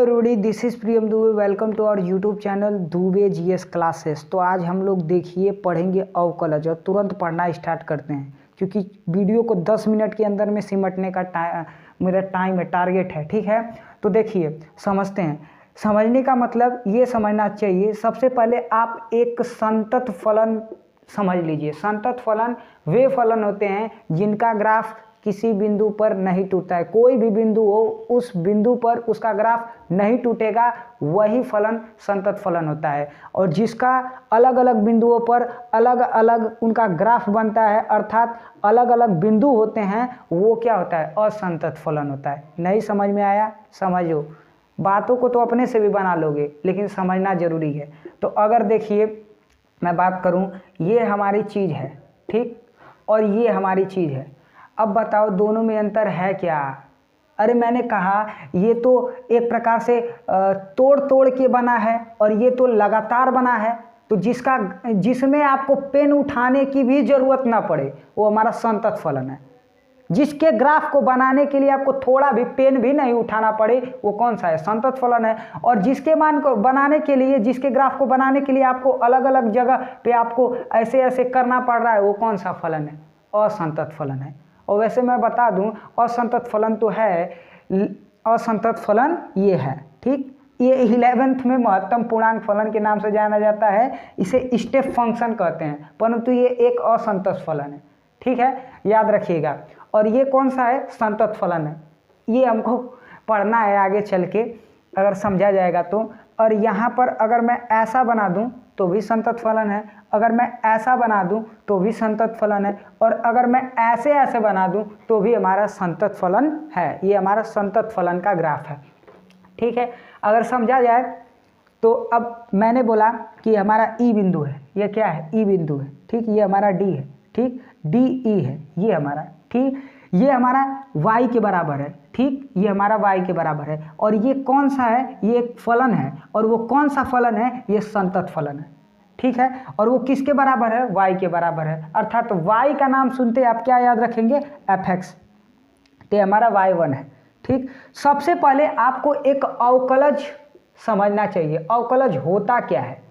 Everybody, this is Priyam Dubey. Welcome to our YouTube channel Dubey GS classes. तो आज हम लोग देखिए पढ़ेंगे अवकलज और तुरंत पढ़ना स्टार्ट करते हैं क्योंकि वीडियो को 10 मिनट के अंदर में सिमटने का मेरा टाइम है, टारगेट है। ठीक है, तो देखिए समझते हैं। समझने का मतलब ये समझना चाहिए। सबसे पहले आप एक संतत फलन समझ लीजिए। संतत फलन वे फलन होते हैं जिनका ग्राफ किसी बिंदु पर नहीं टूटता है। कोई भी बिंदु हो, उस बिंदु पर उसका ग्राफ नहीं टूटेगा, वही फलन संतत फलन होता है। और जिसका अलग अलग बिंदुओं पर अलग अलग उनका ग्राफ बनता है, अर्थात अलग अलग बिंदु होते हैं, वो क्या होता है? असंतत फलन होता है। नहीं समझ में आया? समझो। बातों को तो अपने से भी बना लोगे, लेकिन समझना जरूरी है। तो अगर देखिए मैं बात करूं, ये हमारी चीज़ है, ठीक, और ये हमारी चीज़ है। अब बताओ दोनों में अंतर है क्या? अरे मैंने कहा ये तो एक प्रकार से तोड़ तोड़ के बना है और ये तो लगातार बना है। तो जिसमें आपको पेन उठाने की भी ज़रूरत ना पड़े, वो हमारा संतत फलन है। जिसके ग्राफ को बनाने के लिए आपको थोड़ा भी पेन भी नहीं उठाना पड़े, वो कौन सा है? संतत फलन है। और जिसके मान को बनाने के लिए, जिसके ग्राफ को बनाने के लिए आपको अलग अलग जगह पे आपको ऐसे ऐसे करना पड़ रहा है, वो कौन सा फलन है? असंतत फलन है। और वैसे मैं बता दूं, असंतत फलन तो है, असंतत फलन ये है, ठीक। ये 11th में महत्तम पूर्णांक फलन के नाम से जाना जाता है। इसे स्टेप फंक्शन कहते हैं, परंतु ये एक असंतत फलन है, ठीक है, याद रखिएगा। और ये कौन सा है? संतत फलन है। ये हमको पढ़ना है आगे चल के, अगर समझा जाएगा तो। और यहाँ पर अगर मैं ऐसा बना दूं तो भी संतत फलन है, अगर मैं ऐसा बना दूं तो भी संतत फलन है, और अगर मैं ऐसे ऐसे बना दूं तो भी हमारा संतत फलन है। ये हमारा संतत फलन का ग्राफ है, ठीक है। अगर समझा जाए तो अब मैंने बोला कि हमारा ई बिंदु है। ये क्या है? ई बिंदु है, ठीक। ये हमारा डी है, ठीक, डी ई है ये हमारा, ठीक। ये हमारा y के बराबर है, ठीक, ये हमारा y के बराबर है। और ये कौन सा है? ये एक फलन है। और वो कौन सा फलन है? ये संतत फलन है, ठीक है। और वो किसके बराबर है? y के बराबर है। अर्थात तो y का नाम सुनते आप क्या याद रखेंगे? fx। तो हमारा y1 है, ठीक। सबसे पहले आपको एक अवकलज समझना चाहिए। अवकलज होता क्या है?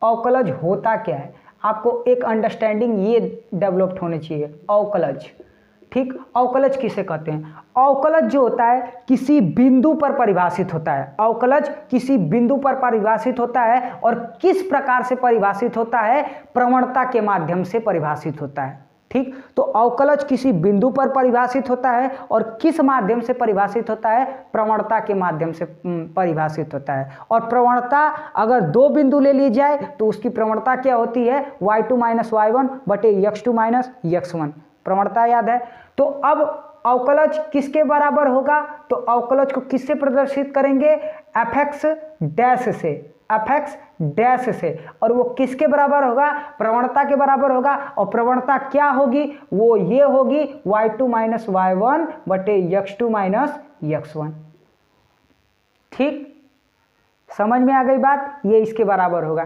अवकलज होता क्या है? आपको एक अंडरस्टैंडिंग ये डेवलप्ड होनी चाहिए। अवकलज, ठीक। अवकलज किसे कहते हैं? अवकलज जो होता है किसी बिंदु पर परिभाषित होता है। अवकलज किसी बिंदु पर परिभाषित होता है। और किस प्रकार से परिभाषित होता है? प्रवणता के माध्यम से परिभाषित होता है, ठीक। तो अवकलज किसी बिंदु पर परिभाषित होता है और किस माध्यम से परिभाषित होता है? प्रवणता के माध्यम से परिभाषित होता है। और प्रवणता अगर दो बिंदु ले ली जाए तो उसकी प्रवणता क्या होती है? y2 माइनस y1 बटे x2 माइनस x1। प्रवणता याद है? तो अब अवकलज किसके बराबर होगा? तो अवकलज को किससे प्रदर्शित करेंगे? fx डैश से, fx डैश से। और वो किसके बराबर होगा? प्रवणता के बराबर होगा। और प्रवणता क्या होगी? वो ये होगी y2 माइनस y1 बटे x2 माइनस x1, ठीक। समझ में आ गई बात? ये इसके बराबर होगा,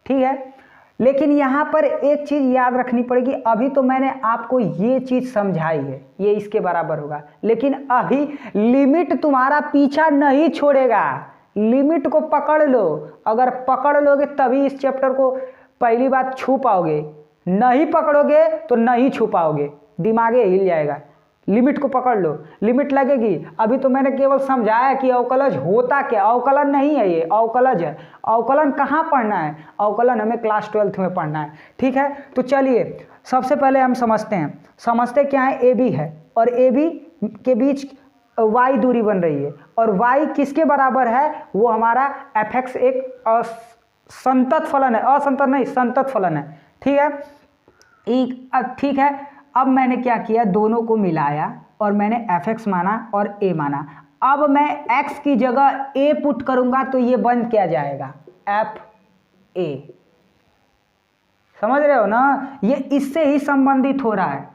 ठीक है। लेकिन यहाँ पर एक चीज़ याद रखनी पड़ेगी। अभी तो मैंने आपको ये चीज़ समझाई है, ये इसके बराबर होगा, लेकिन अभी लिमिट तुम्हारा पीछा नहीं छोड़ेगा। लिमिट को पकड़ लो। अगर पकड़ लोगे तभी इस चैप्टर को पहली बात छू पाओगे, नहीं पकड़ोगे तो नहीं छू पाओगे, दिमागे हिल जाएगा। लिमिट को पकड़ लो, लिमिट लगेगी। अभी तो मैंने केवल समझाया कि अवकलज होता क्या। अवकलन नहीं है, ये अवकलज है। अवकलन कहाँ पढ़ना है? अवकलन हमें क्लास 12th में पढ़ना है, ठीक है। तो चलिए सबसे पहले हम समझते क्या है? ए बी है और ए बी के बीच y दूरी बन रही है। और y किसके बराबर है? वो हमारा fx एक संतत फलन है, असंतत नहीं, संतत फलन है, ठीक है। ठीक है, अब मैंने क्या किया? दोनों को मिलाया और मैंने fx माना और a माना। अब मैं x की जगह a पुट करूंगा तो ये बन क्या जाएगा? fa। समझ रहे हो ना? ये इससे ही संबंधित हो रहा है।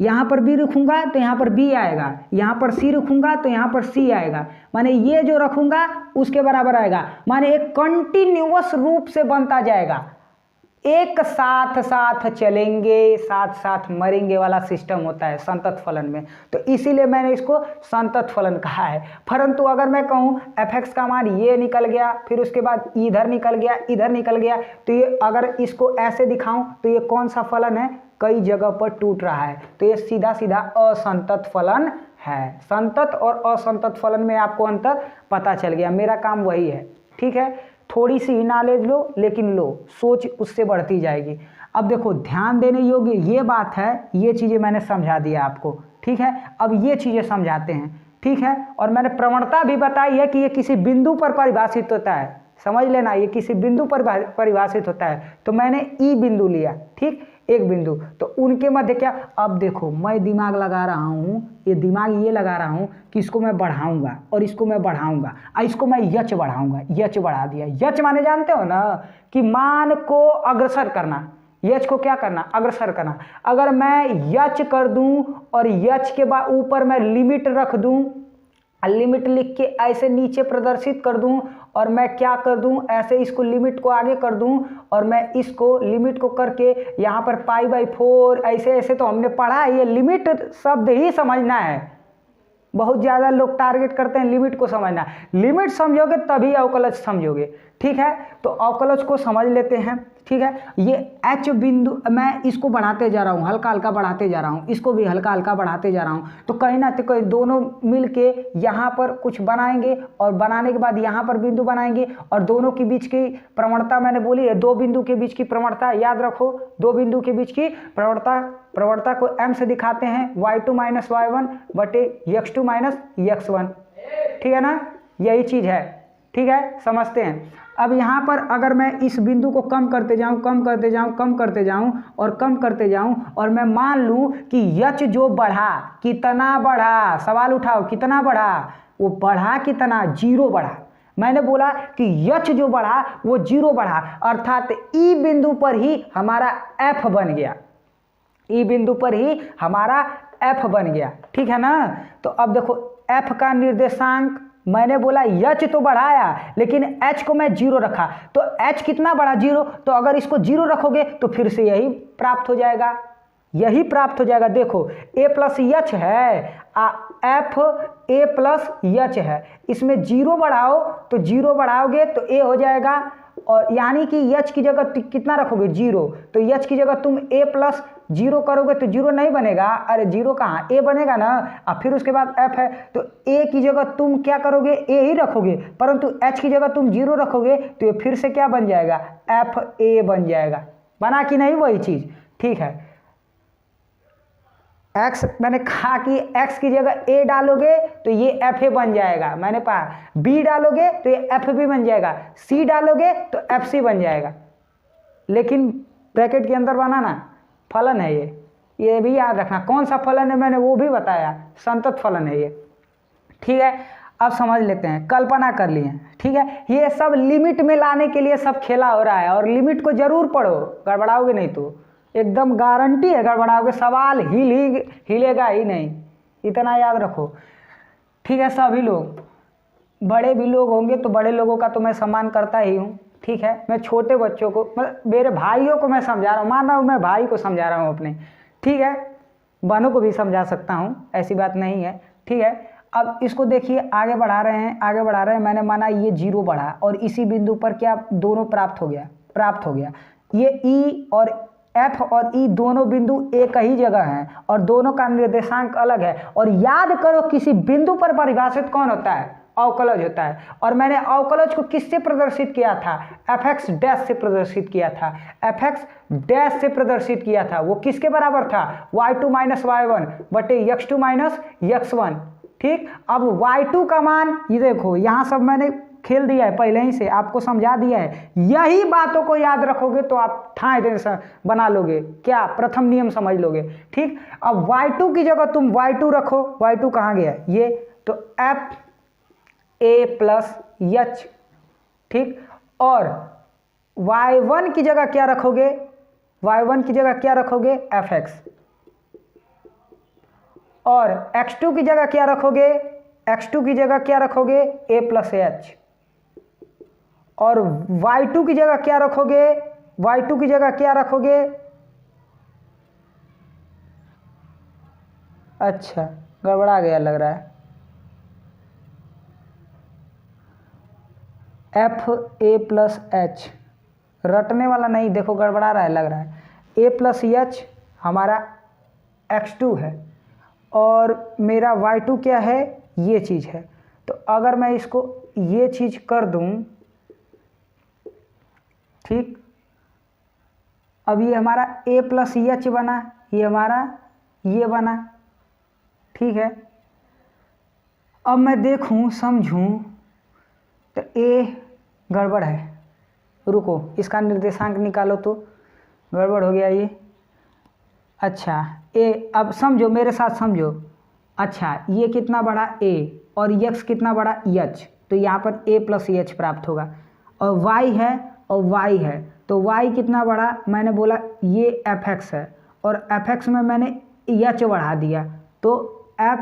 यहाँ पर b रखूंगा तो यहाँ पर b आएगा, यहाँ पर c रखूंगा तो यहाँ पर c आएगा। माने ये जो रखूंगा उसके बराबर आएगा। माने एक कंटिन्यूअस रूप से बनता जाएगा। एक साथ साथ चलेंगे साथ साथ मरेंगे वाला सिस्टम होता है संतत फलन में, तो इसीलिए मैंने इसको संतत फलन कहा है। परंतु अगर मैं कहूँ f(x) का मान ये निकल गया, फिर उसके बाद इधर निकल गया, इधर निकल गया, तो ये अगर इसको ऐसे दिखाऊं तो ये कौन सा फलन है, कई जगह पर टूट रहा है, तो ये सीधा सीधा असंतत फलन है। संतत और असंतत फलन में आपको अंतर पता चल गया, मेरा काम वही है। ठीक है, थोड़ी सी नॉलेज लो लेकिन लो, सोच उससे बढ़ती जाएगी। अब देखो ध्यान देने योग्य ये बात है, ये चीज़ें मैंने समझा दिया आपको। ठीक है, अब ये चीज़ें समझाते हैं। ठीक है, और मैंने प्रवणता भी बताई है कि ये किसी बिंदु पर परिभाषित होता है, समझ लेना, ये किसी बिंदु पर परिभाषित होता है। तो मैंने ई बिंदु लिया, ठीक, एक बिंदु, तो उनके मध्य क्या, अब देखो मैं दिमाग लगा रहा हूँ, ये दिमाग ये लगा रहा हूँ कि इसको मैं बढ़ाऊंगा और इसको मैं बढ़ाऊंगा, इसको मैं यच बढ़ाऊंगा, यच बढ़ा दिया। यच माने जानते हो ना कि मान को अग्रसर करना, यच को क्या करना, अग्रसर करना। अगर मैं यच कर दूं और यच के बाद ऊपर मैं लिमिट रख दूं, लिमिट लिख के ऐसे नीचे प्रदर्शित कर दूं, और मैं क्या कर दूं, ऐसे इसको लिमिट को आगे कर दूं, और मैं इसको लिमिट को करके यहाँ पर π/4 ऐसे ऐसे, तो हमने पढ़ा है, ये लिमिट शब्द ही समझना है। बहुत ज़्यादा लोग टारगेट करते हैं लिमिट को समझना, लिमिट समझोगे तभी अवकलज समझोगे। ठीक है, तो अवकलज को समझ लेते हैं। ठीक है, ये एच बिंदु मैं इसको बढ़ाते जा रहा हूँ, हल्का हल्का बढ़ाते जा रहा हूँ, इसको भी हल्का हल्का बढ़ाते जा रहा हूँ, तो कहीं ना कहीं दोनों मिल के यहाँ पर कुछ बनाएंगे, और बनाने के बाद यहाँ पर बिंदु बनाएंगे, और दोनों के बीच की प्रवणता मैंने बोली है, दो बिंदु के बीच की प्रवणता याद रखो, दो बिंदु के बीच की प्रवणता को m से दिखाते हैं, y2 - y1 बटे x2 - x1। ठीक है ना, यही चीज़ है। ठीक है, समझते हैं। अब यहाँ पर अगर मैं इस बिंदु को कम करते जाऊँ, कम करते जाऊँ, कम करते जाऊँ और कम करते जाऊँ, और मैं मान लूँ कि यच जो बढ़ा, कितना बढ़ा, सवाल उठाओ, कितना बढ़ा, वो बढ़ा कितना, 0 बढ़ा। मैंने बोला कि यच जो बढ़ा वो 0 बढ़ा, अर्थात ई बिंदु पर ही हमारा f बन गया, ई बिंदु पर ही हमारा f बन गया। ठीक है ना, तो अब देखो f का निर्देशांक मैंने बोला यच तो बढ़ाया, लेकिन h को मैं 0 रखा, तो h कितना बढ़ा, 0, तो अगर इसको 0 रखोगे तो फिर से यही प्राप्त हो जाएगा, यही प्राप्त हो जाएगा। देखो a प्लस यच है, f a प्लस यच है, इसमें 0 बढ़ाओ, तो 0 बढ़ाओगे तो a हो जाएगा, और यानी कि यच की जगह कितना रखोगे, 0, तो यच की जगह तुम a प्लस 0 करोगे तो 0 नहीं बनेगा, अरे 0 कहाँ, a बनेगा ना। अब फिर उसके बाद f है, तो a की जगह तुम क्या करोगे, a ही रखोगे, परंतु h की जगह तुम 0 रखोगे तो ये फिर से क्या बन जाएगा, f a बन जाएगा। बना कि नहीं वही चीज़। ठीक है, x मैंने कहा कि x की जगह a डालोगे तो ये f a बन जाएगा, मैंने कहा b डालोगे तो ये f b बन जाएगा, c डालोगे तो f c बन जाएगा, लेकिन ब्रैकेट के अंदर बनाना, फलन है ये भी याद रखना। कौन सा फलन है मैंने वो भी बताया, संतत फलन है ये। ठीक है, अब समझ लेते हैं, कल्पना कर लिए। ठीक है, ये सब लिमिट में लाने के लिए सब खेला हो रहा है, और लिमिट को जरूर पढ़ो, गड़बड़ाओगे नहीं तो एकदम गारंटी है गड़बड़ाओगे, सवाल हिलेगा ही नहीं, इतना याद रखो। ठीक है, सभी लोग, बड़े भी लोग होंगे तो बड़े लोगों का तो मैं सम्मान करता ही हूँ। ठीक है, मैं छोटे बच्चों को, मतलब मेरे भाइयों को मैं समझा रहा हूँ, मान रहा हूँ मैं भाई को समझा रहा हूँ अपने। ठीक है, बहनों को भी समझा सकता हूँ, ऐसी बात नहीं है। ठीक है, अब इसको देखिए, आगे बढ़ा रहे हैं, आगे बढ़ा रहे हैं, मैंने माना ये 0 बढ़ा, और इसी बिंदु पर क्या दोनों प्राप्त हो गया। ये ई और f और e दोनों बिंदु एक ही जगह हैं, और दोनों का निर्देशांक अलग है। और याद करो किसी बिंदु पर परिभाषित कौन होता है, अवकलज होता है। और मैंने अवकलज को किससे प्रदर्शित किया था, fx डैश से प्रदर्शित किया था, fx डैश से प्रदर्शित किया था। वो किसके बराबर था, y2 - y1 बटे x2 - x1। ठीक, अब y2 का मान ये देखो, यहाँ सब मैंने खेल दिया है पहले ही से, आपको समझा दिया है। यही बातों को याद रखोगे तो आप ठाए दिन से बना लोगे, क्या प्रथम नियम समझ लोगे। ठीक, अब y2 की जगह तुम y2 रखो, y2 कहाँ गया ये, तो f a प्लस यच। ठीक, और y1 की जगह क्या रखोगे, y1 की जगह क्या रखोगे, fx, और x2 की जगह क्या रखोगे, x2 की जगह क्या रखोगे, a प्लस h, और y2 की जगह क्या रखोगे, y2 की जगह क्या रखोगे? अच्छा, गड़बड़ा गया लग रहा है। एफ ए प्लस एच, रटने वाला नहीं, देखो गड़बड़ा रहा है लग रहा है। ए प्लस एच हमारा x2 है और मेरा y2 क्या है? ये चीज़ है। तो अगर मैं इसको ये चीज़ कर दूं, ठीक, अब ये हमारा a प्लस एच बना, ये हमारा ये बना, ठीक है। अब मैं देखूं समझूं तो a गड़बड़ है, रुको इसका निर्देशांक निकालो तो गड़बड़ हो गया ये। अच्छा a, अब समझो मेरे साथ समझो। अच्छा ये कितना बड़ा a और x कितना बड़ा h, तो यहाँ पर a प्लस एच प्राप्त होगा। और y है और y है, तो y कितना बड़ा? मैंने बोला ये fx है और fx में मैंने h बढ़ा दिया तो f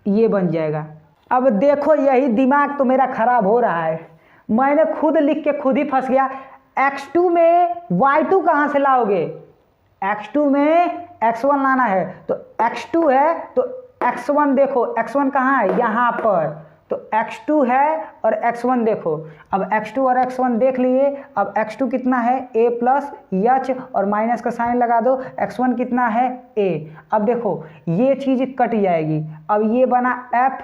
ये बन जाएगा। अब देखो यही दिमाग तो मेरा खराब हो रहा है, मैंने खुद लिख के खुद ही फंस गया। x2 में y2 कहाँ से लाओगे? x2 में x1 लाना है, तो x2 है तो x1 देखो, x1 कहाँ है? यहाँ पर, तो x2 है और x1 देखो। अब x2 और x1 देख लिए, अब x2 कितना है? a प्लस एच और माइनस का साइन लगा दो, x1 कितना है? a। अब देखो ये चीज़ कट जाएगी, अब ये बना f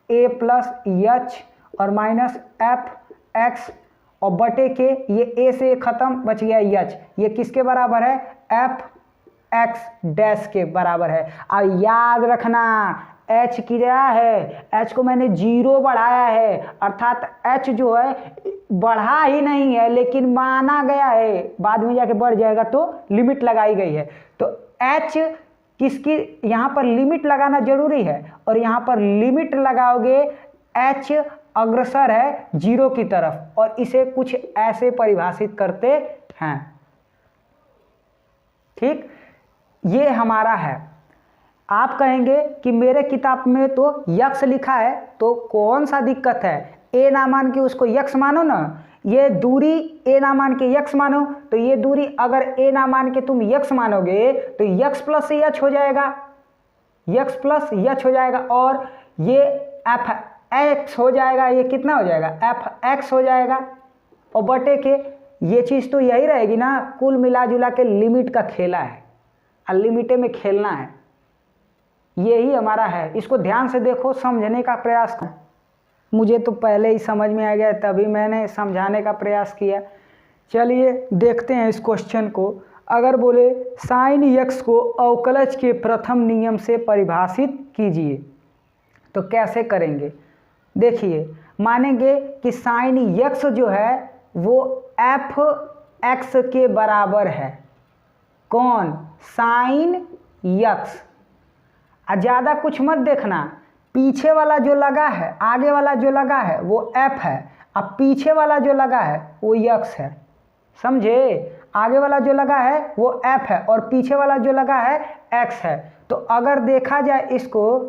a प्लस एच और माइनस एफ एक्स और बटे के, ये a से ख़त्म, बच गया एच। ये किसके बराबर है? एफ एक्स डैश के बराबर है। अब याद रखना h क्या है? h को मैंने 0 बढ़ाया है, अर्थात h जो है बढ़ा ही नहीं है लेकिन माना गया है, बाद में जाके बढ़ जाएगा तो लिमिट लगाई गई है। तो h किसकी, यहाँ पर लिमिट लगाना जरूरी है और यहाँ पर लिमिट लगाओगे h अग्रसर है 0 की तरफ और इसे कुछ ऐसे परिभाषित करते हैं, ठीक। ये हमारा है। आप कहेंगे कि मेरे किताब में तो यक्स लिखा है, तो कौन सा दिक्कत है? ए ना मान के उसको यक्स मानो ना, ये दूरी ए ना मान के यक्स मानो, तो ये दूरी अगर ए ना मान के तुम यक्स मानोगे तो यक्स प्लस एच हो जाएगा, यक्स प्लस एच हो जाएगा और ये एफ एक्स हो जाएगा, ये कितना हो जाएगा? एफ एक्स हो जाएगा और बटे के, ये चीज़ तो यही रहेगी ना। कुल मिला जुला के लिमिट का खेला है, अनलिमिटेड में खेलना है, यही हमारा है। इसको ध्यान से देखो, समझने का प्रयास करो। मुझे तो पहले ही समझ में आ गया, तभी मैंने समझाने का प्रयास किया। चलिए देखते हैं इस क्वेश्चन को। अगर बोले साइन यक्स को अवकलज के प्रथम नियम से परिभाषित कीजिए, तो कैसे करेंगे? देखिए, मानेंगे कि साइन यक्स जो है वो एफ एक्स के बराबर है। कौन? Sign x. ज़्यादा कुछ मत देखना, पीछे वाला जो लगा है, आगे वाला जो लगा है वो एफ है, अब पीछे वाला जो लगा है वो यक्स है, समझे? आगे वाला जो लगा है वो एफ है और पीछे वाला जो लगा है एक्स है। तो अगर देखा जाए इसको